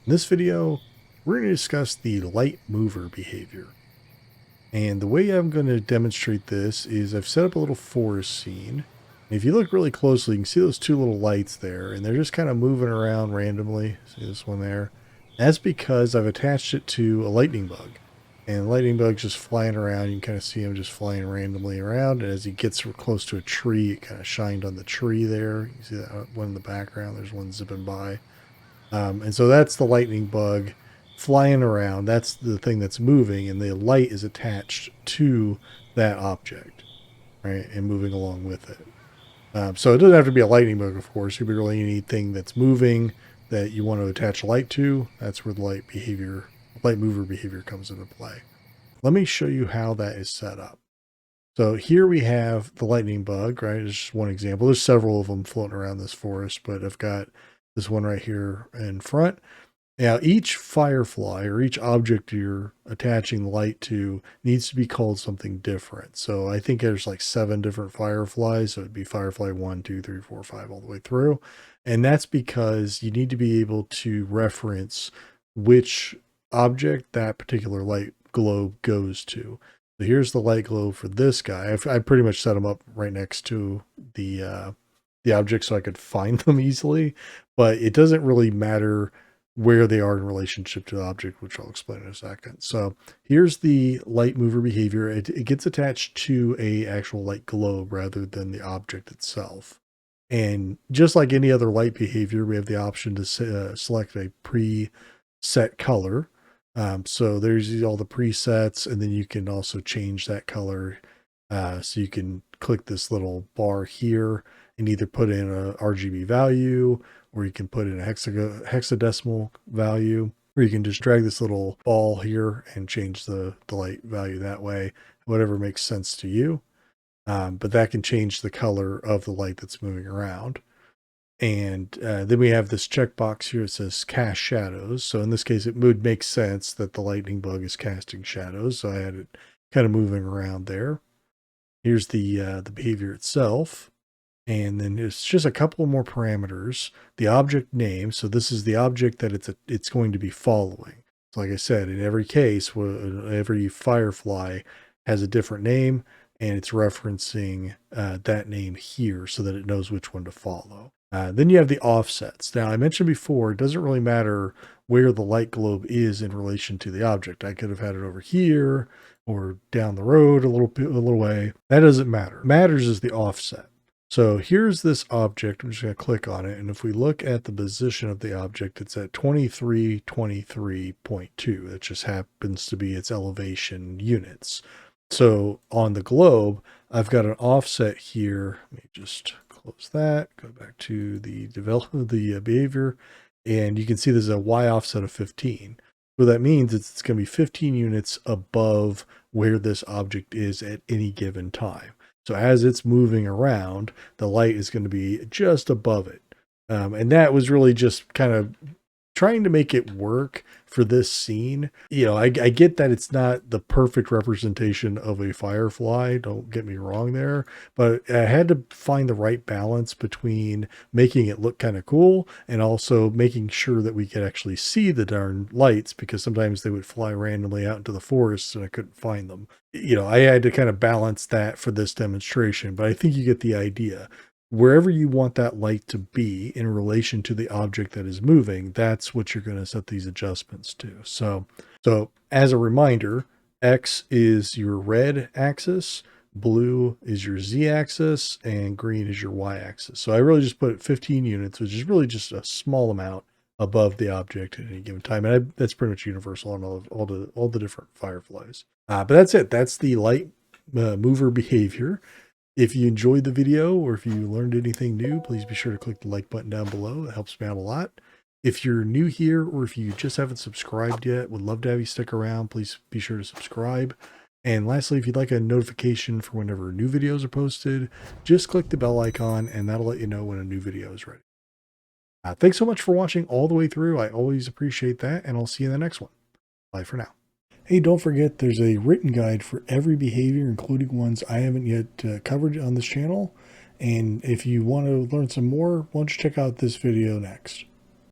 In this video, we're going to discuss the light mover behavior. And the way I'm going to demonstrate this is I've set up a little forest scene. And if you look really closely, you can see those two little lights there, and they're just kind of moving around randomly. See this one there? That's because I've attached it to a lightning bug. And the lightning bug's just flying around. You can kind of see him just flying randomly around. And as he gets close to a tree, it kind of shined on the tree there. You see that one in the background. There's one zipping by. And so that's the lightning bug flying around. That's the thing that's moving, and the light is attached to that object, right, and moving along with it. So it doesn't have to be a lightning bug, of course. It could be really anything that's moving that you want to attach light to. That's where the light mover behavior comes into play. Let me show you how that is set up. So here we have the lightning bug, right? It's just one example. There's several of them floating around this forest, but I've got this one right here in front. Now, each firefly or each object you're attaching the light to needs to be called something different. So I think there's like 7 different fireflies. So it'd be firefly 1, 2, 3, 4, 5 all the way through. And that's because you need to be able to reference which object that particular light globe goes to. So here's the light globe for this guy. I pretty much set them up right next to the object so I could find them easily, but it doesn't really matter where they are in relationship to the object, which I'll explain in a second. So here's the light mover behavior. It gets attached to a actual light globe rather than the object itself. And just like any other light behavior, we have the option to select a preset color. So there's all the presets, and then you can also change that color. So you can click this little bar here and either put in a RGB value, or you can put in a hexadecimal value, or you can just drag this little ball here and change the light value that way, whatever makes sense to you. But that can change the color of the light that's moving around. And then we have this checkbox here. It says cast shadows. So in this case, it would make sense that the lightning bug is casting shadows. So I had it kind of moving around there. Here's the behavior itself. And then there's just a couple more parameters. The object name. So this is the object that it's going to be following. So like I said, in every case, every firefly has a different name, and it's referencing that name here so that it knows which one to follow. Then you have the offsets. Now, I mentioned before, it doesn't really matter where the light globe is in relation to the object. I could have had it over here or down the road a little way. That doesn't matter. What matters is the offset. So here's this object. I'm just going to click on it. And if we look at the position of the object, it's at 2323.2. That just happens to be its elevation units. So on the globe, I've got an offset here. Let me just close that, go back to the behavior, and you can see there's a Y offset of 15. What that means is it's going to be 15 units above where this object is at any given time. So as it's moving around, the light is going to be just above it. And that was really just kind of trying to make it work for this scene. You know, I get that it's not the perfect representation of a firefly, don't get me wrong there, but I had to find the right balance between making it look kind of cool and also making sure that we could actually see the darn lights, because sometimes they would fly randomly out into the forest and I couldn't find them. You know, I had to kind of balance that for this demonstration, but I think you get the idea. Wherever you want that light to be in relation to the object that is moving, that's what you're going to set these adjustments to. So as a reminder, X is your red axis, blue is your Z axis, and green is your Y axis. So I really just put 15 units, which is really just a small amount above the object at any given time. And that's pretty much universal on all the different fireflies. But that's it. That's the light mover behavior. If you enjoyed the video or if you learned anything new, please be sure to click the like button down below. It helps me out a lot. If you're new here or if you just haven't subscribed yet, would love to have you stick around. Please be sure to subscribe. And lastly, if you'd like a notification for whenever new videos are posted, just click the bell icon and that'll let you know when a new video is ready. Thanks so much for watching all the way through. I always appreciate that, and I'll see you in the next one. Bye for now. Hey, don't forget there's a written guide for every behavior, including ones I haven't yet covered on this channel. And if you want to learn some more, why don't you check out this video next.